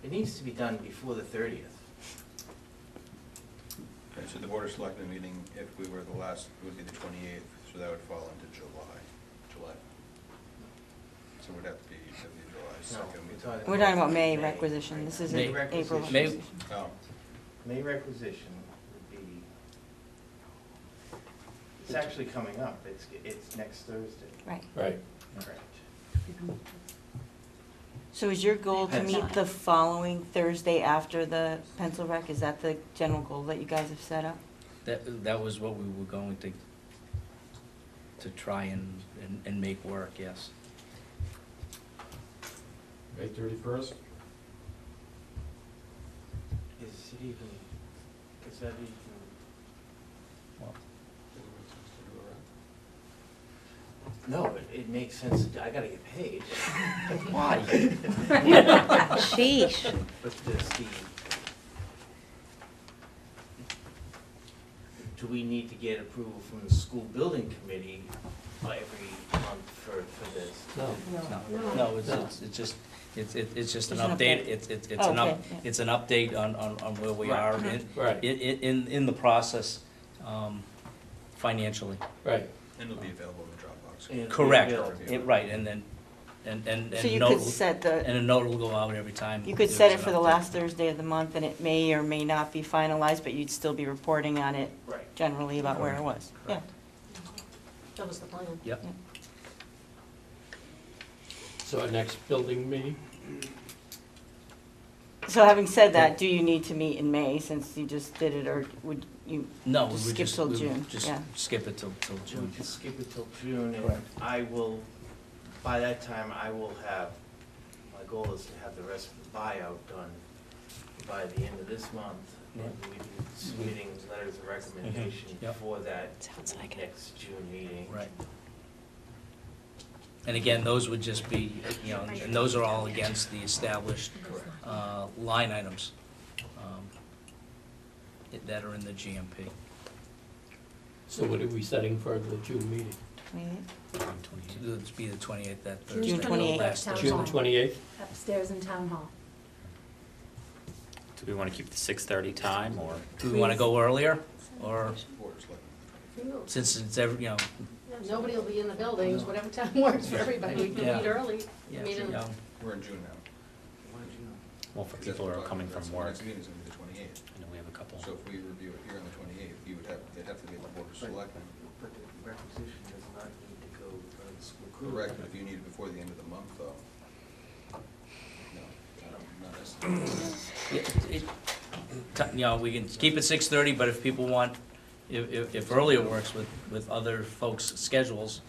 Speaker 8: It needs to be done before the 30th.
Speaker 7: Okay, so the Board of Selectmen meeting, if we were the last, would be the 28th, so that would fall into July. So it would have to be July
Speaker 8: No,
Speaker 7: 2nd.
Speaker 5: We're talking about May requisition, this isn't
Speaker 6: May
Speaker 5: April.
Speaker 8: requisition.
Speaker 6: May-
Speaker 5: requisition.
Speaker 7: Oh,
Speaker 8: May requisition would be, it's actually coming up, it's next Thursday.
Speaker 5: Right.
Speaker 1: Right.
Speaker 8: Correct.
Speaker 5: So is your goal to
Speaker 8: Depends
Speaker 5: meet
Speaker 8: on-
Speaker 5: the following Thursday after the pencil rec? Is that the general goal that you guys have set up?
Speaker 6: That was what we were going to try and make work, yes.
Speaker 3: May 31st?
Speaker 8: Is it even, is that even, no, it makes sense, I gotta get paid.
Speaker 6: Why?
Speaker 9: Sheesh.
Speaker 8: But the, do we need to get approval from the school building committee every month for this?
Speaker 1: No.
Speaker 6: No, it's just, it's just an
Speaker 5: It's an
Speaker 6: update,
Speaker 5: update.
Speaker 6: it's
Speaker 5: Oh,
Speaker 6: an
Speaker 5: okay, yeah.
Speaker 6: it's an update on where we
Speaker 8: Right.
Speaker 6: are
Speaker 1: Right.
Speaker 6: in the process, financially.
Speaker 1: Right.
Speaker 7: and it'll be available in the Dropbox.
Speaker 8: And it'll be
Speaker 6: Correct,
Speaker 8: available.
Speaker 6: right, and then, and
Speaker 5: So you
Speaker 6: note
Speaker 5: could
Speaker 6: will-
Speaker 5: set the,
Speaker 6: and a note will go out every time.
Speaker 5: you could
Speaker 6: there's
Speaker 5: set it
Speaker 6: an
Speaker 5: for the
Speaker 6: update.
Speaker 5: last Thursday of the month, and it may or may not be finalized, but you'd still be reporting on it
Speaker 8: Right.
Speaker 5: generally about where it was. Yeah.
Speaker 10: That was the plan.
Speaker 6: Yep.
Speaker 1: So our next building meeting?
Speaker 5: So having said that, do you need to meet in May since you just did it, or would you
Speaker 6: No, we
Speaker 5: just
Speaker 6: would
Speaker 5: skip
Speaker 6: just,
Speaker 5: till
Speaker 6: we would
Speaker 5: June?
Speaker 6: just
Speaker 5: Yeah.
Speaker 6: skip it till
Speaker 8: We'll
Speaker 6: June.
Speaker 8: just skip it till June, and
Speaker 6: Correct.
Speaker 8: I will, by that time, I will have, my goal is to have the rest of the buyout done by the end of this month. And we'll be submitting letters of recommendation
Speaker 6: Yep.
Speaker 8: for that
Speaker 9: Sounds like it.
Speaker 8: next June meeting.
Speaker 6: Right. And again, those would just be, and those are all against the established line items that are in the GMP.
Speaker 1: So what are we setting for the June meeting?
Speaker 5: 28th?
Speaker 6: It'd be the 28th, that
Speaker 2: June
Speaker 6: Thursday.
Speaker 5: 28th.
Speaker 6: last
Speaker 2: Town
Speaker 6: Thursday.
Speaker 1: June
Speaker 2: hall.
Speaker 1: 28th?
Speaker 2: Upstairs in town hall.
Speaker 13: Do we want to keep the 6:30 time, or?
Speaker 6: Do we want to go earlier, or
Speaker 7: Board of Selectmen.
Speaker 6: since it's every,
Speaker 10: Yeah, nobody will be in the buildings, whatever time works for everybody, we can
Speaker 6: Yeah.
Speaker 10: meet early.
Speaker 6: yeah,
Speaker 10: Meet in-
Speaker 7: We're in June now.
Speaker 8: Why don't you know?
Speaker 13: Well, for
Speaker 7: Because that's
Speaker 13: people who
Speaker 7: what
Speaker 13: are
Speaker 7: we're
Speaker 13: coming
Speaker 7: talking
Speaker 13: from
Speaker 7: about.
Speaker 13: work,
Speaker 7: So the next meeting is gonna be the 28th.
Speaker 13: I know we have a couple.
Speaker 7: So if we review it here on the 28th, they'd have to be at the Board of Selectmen.
Speaker 8: But the requisition does not need to go to the school crew.
Speaker 7: Correct, but if you need it before the end of the month, though. No, not necessarily.
Speaker 6: we can keep it 6:30, but if people want, if earlier works with other folks' schedules,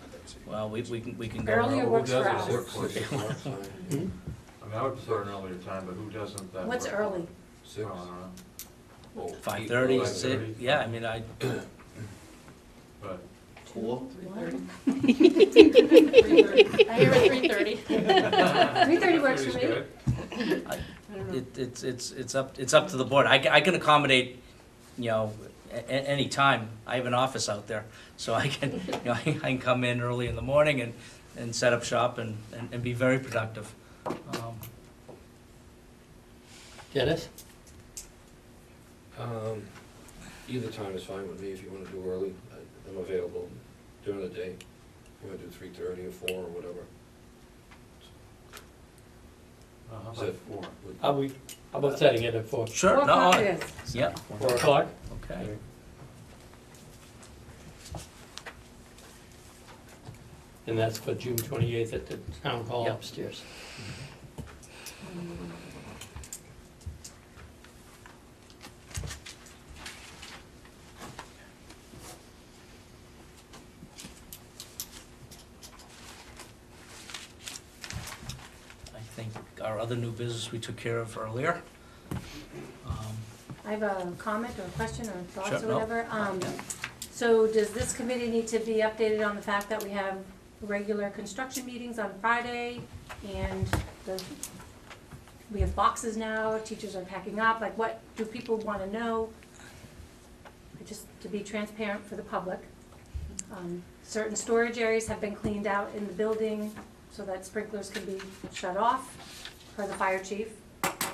Speaker 6: well, we can go.
Speaker 2: Earlier works for us.
Speaker 3: I mean, I would prefer an earlier time, but who doesn't that?
Speaker 2: What's early?
Speaker 3: Six.
Speaker 6: 5:30, 6,
Speaker 3: 5:30.
Speaker 6: yeah, I mean,
Speaker 3: But
Speaker 8: Cool.
Speaker 10: 3:30. I hear at 3:30.
Speaker 2: 3:30 works for me.
Speaker 3: good.
Speaker 6: it's up to the board. I can accommodate, any time. I have an office out there, so I can, I can come in early in the morning and set up shop and be very productive.
Speaker 1: Dennis?
Speaker 3: Either time is fine with me if you want to do early. I'm available during the day. You wanna do 3:30 or 4 or whatever?
Speaker 7: How
Speaker 3: Is
Speaker 7: about
Speaker 3: it-
Speaker 7: 4?
Speaker 1: How about setting it at 4?
Speaker 6: Sure,
Speaker 2: 4
Speaker 6: no,
Speaker 2: o'clock it is.
Speaker 6: yeah,
Speaker 1: 4 o'clock?
Speaker 6: okay.
Speaker 1: And that's for June 28th at the town hall
Speaker 6: Yep.
Speaker 1: upstairs.
Speaker 6: I think our other new business we took care of earlier.
Speaker 2: I have a comment or a question or thoughts
Speaker 6: Sure,
Speaker 2: or
Speaker 6: no.
Speaker 2: whatever.
Speaker 6: Yeah.
Speaker 2: So does this committee need to be updated on the fact that we have regular construction meetings on Friday? And we have boxes now, teachers are packing up, like what do people wanna know? Just to be transparent for the public. Certain storage areas have been cleaned out in the building so that sprinklers can be shut off per the fire chief,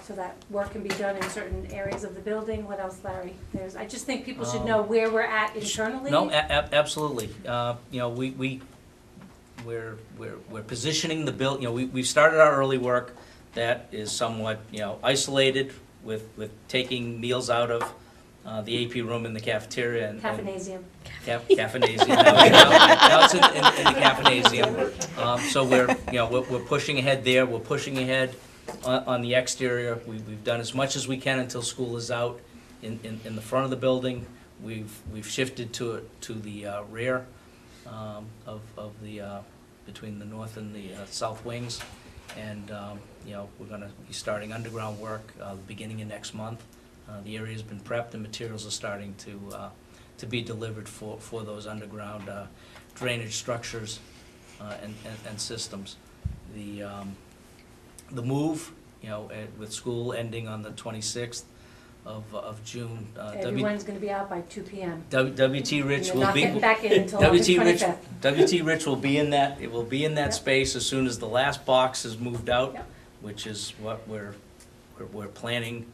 Speaker 2: so that work can be done in certain areas of the building. What else, Larry? I just think people should know where we're at internally.
Speaker 6: No, absolutely. You know, we're positioning the you know, we've started our early work that is somewhat, you know, isolated with taking meals out of the AP room in the cafeteria and.
Speaker 2: Caffeinasium.
Speaker 6: Caffeinasium. Now it's in the caffeinasium. So we're pushing ahead there. We're pushing ahead on the exterior. We've done as much as we can until school is out in the front of the building. We've shifted to the rear of the between the north and the south wings, and you know, we're going to be starting underground work beginning of next month. The area's been prepped and materials are starting to be delivered for those underground drainage structures and systems. The move, you know, with school ending on the 26th of June.
Speaker 2: Everyone's gonna be out by 2 p.m.
Speaker 6: WT Rich
Speaker 2: And
Speaker 6: will
Speaker 2: they're
Speaker 6: be.
Speaker 2: not getting back in until August 25th.
Speaker 6: WT Rich will be in that, it will be in that
Speaker 2: Yep.
Speaker 6: space as soon as the last box is moved out,
Speaker 2: Yep.
Speaker 6: which is what we're planning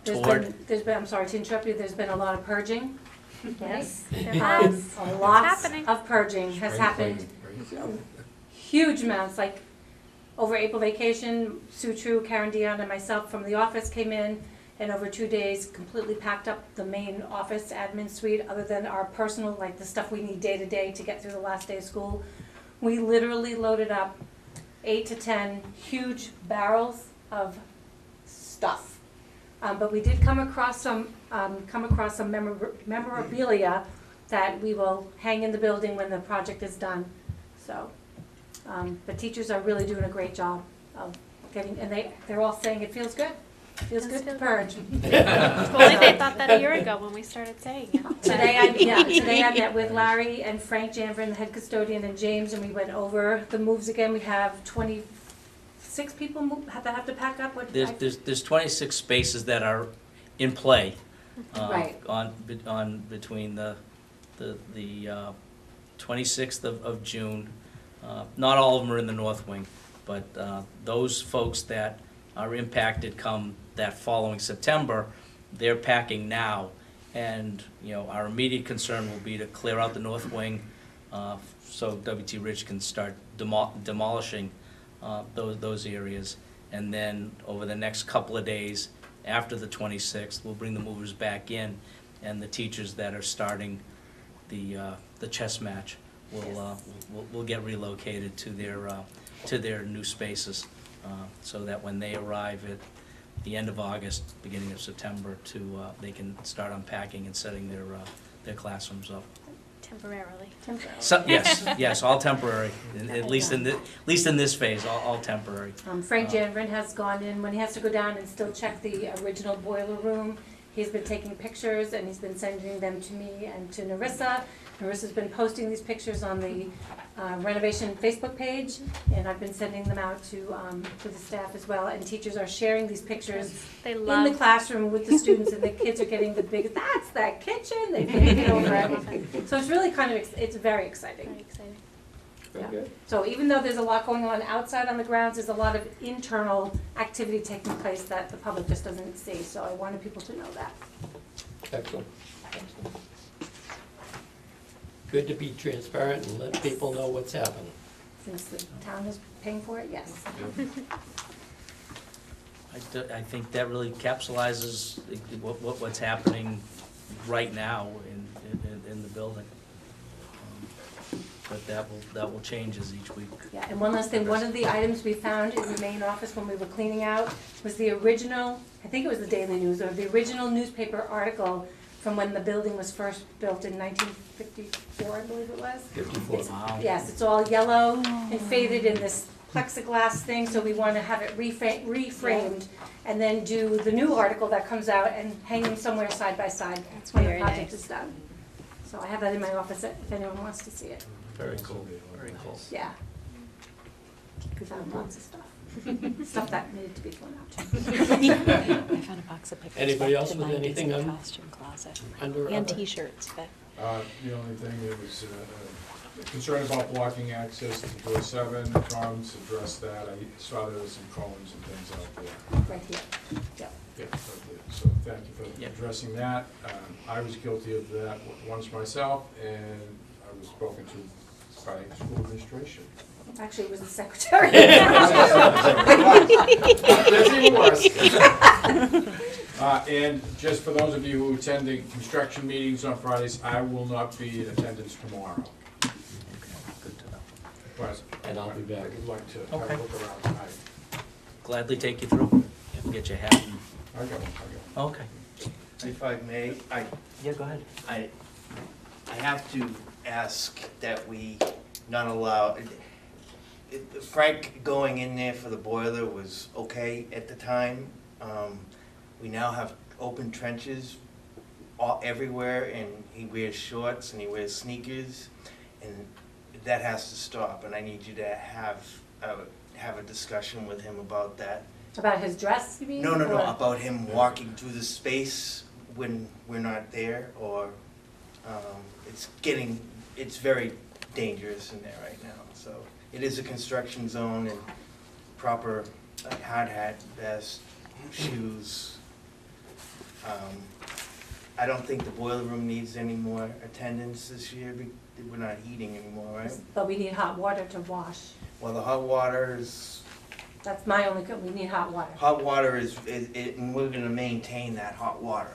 Speaker 2: There's
Speaker 6: toward.
Speaker 2: been, I'm sorry to interrupt you, there's been a lot of purging.
Speaker 9: Yes, there
Speaker 2: Um,
Speaker 9: has.
Speaker 2: A lot
Speaker 9: happening.
Speaker 2: of purging has
Speaker 3: Spring
Speaker 2: happened.
Speaker 3: cleaning, right?
Speaker 2: Huge amounts, like over April vacation, Sue True, Karen Dion, and myself from the office came in, and over 2 days completely packed up the main office admin suite, other than our personal, like the stuff we need day to day to get through the last day of school. We literally loaded up 8 to 10 huge barrels of stuff. But we did come across some memorabilia that we will hang in the building when the project is done. So, the teachers are really doing a great job of getting, and they're all saying it feels good. It feels good to purge.
Speaker 9: Well, they thought that a year ago when we started saying it.
Speaker 2: Today I met with Larry and Frank Janvrin, the head custodian, and James, and we went over the moves again. We have 26 people that have to pack up. What?
Speaker 6: There's 26 spaces that are in play.
Speaker 2: Right.
Speaker 6: On between the 26th of June. Not all of them are in the north wing, but those folks that are impacted come that following September, they're packing now. And, you know, our immediate concern will be to clear out the north wing so WT Rich can start demolishing those areas. And then over the next couple of days after the 26th, we'll bring the movers back in, and the teachers that are starting the chess match will get relocated to their new spaces, so that when they arrive at the end of August, beginning of September, they can start unpacking and setting their classrooms up.
Speaker 9: Temporarily.
Speaker 6: So, yes, all temporary, at least in this phase, all temporary.
Speaker 2: Frank Janvrin has gone in, when he has to go down and still check the original boiler room, he's been taking pictures and he's been sending them to me and to Narissa. Narissa's been posting these pictures on the renovation Facebook page, and I've been sending them out to the staff as well, and teachers are sharing these pictures
Speaker 9: They
Speaker 2: in
Speaker 9: love.
Speaker 2: the classroom with the students, and the kids are getting the big, that's that kitchen, they've painted over everything. So it's really kind of, it's very exciting.
Speaker 9: Very exciting.
Speaker 1: Very good.
Speaker 2: So even though there's a lot going on outside on the grounds, there's a lot of internal activity taking place that the public just doesn't see, so I wanted people to know that.
Speaker 1: Excellent. good to be transparent and let people know what's happening.
Speaker 2: Since the town is paying for it, yes.
Speaker 6: I think that really capsulizes what's happening right now in the building. But that will change as each week.
Speaker 2: Yeah, and one last thing, one of the items we found in the main office when we were cleaning out was the original, I think it was the Daily News, or the original newspaper article from when the building was first built in 1954, I believe it was.
Speaker 1: 54.
Speaker 6: Wow.
Speaker 2: Yes, it's all yellow and faded in this plexiglass thing, so we want to have it reframed and then do the new article that comes out and hang them somewhere side by side when the
Speaker 9: very
Speaker 2: project
Speaker 9: nice.
Speaker 2: is done. So I have that in my office if anyone wants to see it.
Speaker 6: Very cool, very cool.
Speaker 2: Yeah. We found lots of stuff. Stuff that needed to be thrown out.
Speaker 9: I found a box of pictures.
Speaker 1: Anybody
Speaker 9: back
Speaker 1: else
Speaker 9: to
Speaker 1: with
Speaker 9: 90s
Speaker 1: anything
Speaker 9: in the
Speaker 1: on-
Speaker 9: costume closet.
Speaker 1: Under
Speaker 9: And
Speaker 1: other?
Speaker 9: T-shirts, but
Speaker 12: The only thing that was concern about blocking access to door 7, Tom's addressed that. I saw there was some cones and things out there.
Speaker 2: Right here. Yep.
Speaker 12: Yeah, so thank you for
Speaker 6: Yeah.
Speaker 12: addressing that. I was guilty of that once myself, and I was spoken to by school administration.
Speaker 2: Actually, it was the secretary.
Speaker 12: That's even worse. And just for those of you who attend the construction meetings on Fridays, I will not be in attendance tomorrow.
Speaker 6: Good to know.
Speaker 12: But
Speaker 1: And I'll be back.
Speaker 12: I would like to have
Speaker 6: Okay.
Speaker 12: a look around tonight.
Speaker 6: Gladly take you through and get your hat.
Speaker 12: I go.
Speaker 6: Okay.
Speaker 8: If I may,
Speaker 6: Yeah, go ahead.
Speaker 8: I have to ask that we not allow, Frank going in there for the boiler was okay at the time. We now have open trenches everywhere, and he wears shorts and he wears sneakers, and that has to stop, and I need you to have a discussion with him about that.
Speaker 2: About his dress, you mean?
Speaker 8: No,
Speaker 2: Or-
Speaker 8: about him walking through the space when we're not there, or, it's very dangerous in there right now, so. It is a construction zone, and proper hard hat, vest, shoes. I don't think the boiler room needs any more attendance this year, we're not heating anymore, right?
Speaker 2: But we need hot water to wash.
Speaker 8: Well, the hot water is,
Speaker 2: That's my only, we need hot water.
Speaker 8: hot water and we're gonna maintain that hot water.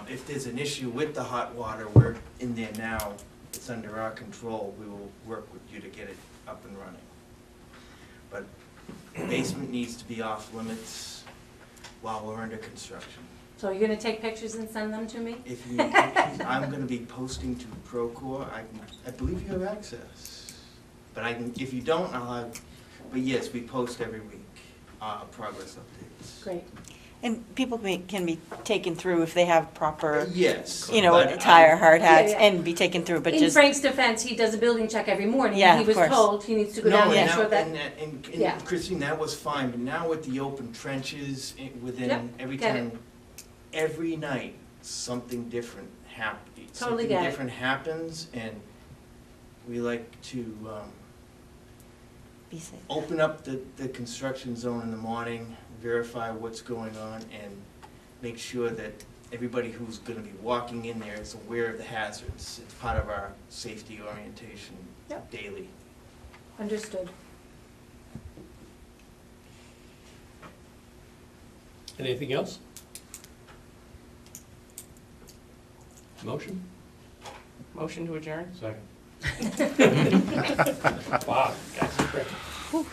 Speaker 8: If there's an issue with the hot water, we're in there now, it's under our control, we will work with you to get it up and running. But basement needs to be off limits while we're under construction.
Speaker 2: So you're gonna take pictures and send them to me?
Speaker 8: I'm gonna be posting to Procore, I believe you have access. But if you don't, but yes, we post every week, progress updates.
Speaker 2: Great.
Speaker 5: And people can be taken through if they have proper,
Speaker 8: Yes.
Speaker 5: you know,
Speaker 8: but
Speaker 5: attire, hard hats,
Speaker 2: Yeah, yeah.
Speaker 5: and be taken through, but
Speaker 2: In
Speaker 5: just,
Speaker 2: Frank's defense, he does a building check every morning.
Speaker 5: Yeah,
Speaker 2: He
Speaker 5: of
Speaker 2: was
Speaker 5: course.
Speaker 2: told he needs to go
Speaker 8: No,
Speaker 2: down and
Speaker 8: and
Speaker 2: make sure
Speaker 8: now-
Speaker 2: that,
Speaker 8: and
Speaker 2: Yeah.
Speaker 8: Christine, that was fine, but now with the open trenches,
Speaker 2: Yep,
Speaker 8: within every
Speaker 2: get it.
Speaker 8: time, every night, something different happens.
Speaker 2: Totally get it.
Speaker 8: Something different happens, and we like to,
Speaker 5: be safe.
Speaker 8: open up the construction zone in the morning, verify what's going on, and make sure that everybody who's gonna be walking in there is aware of the hazards. It's part of our safety orientation
Speaker 2: Yep.
Speaker 8: daily.
Speaker 2: understood.
Speaker 1: Anything else? Motion?
Speaker 4: Motion to adjourn?
Speaker 12: Second.
Speaker 1: Wow, guys are great.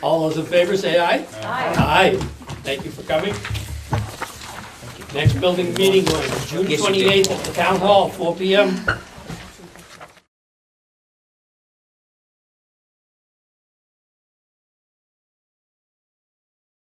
Speaker 1: All those in favor, say aye.
Speaker 2: Aye.
Speaker 1: Aye. Thank you for coming. Next building meeting on June
Speaker 6: Yes, you did.
Speaker 1: 28th at the Town Hall, 4 PM.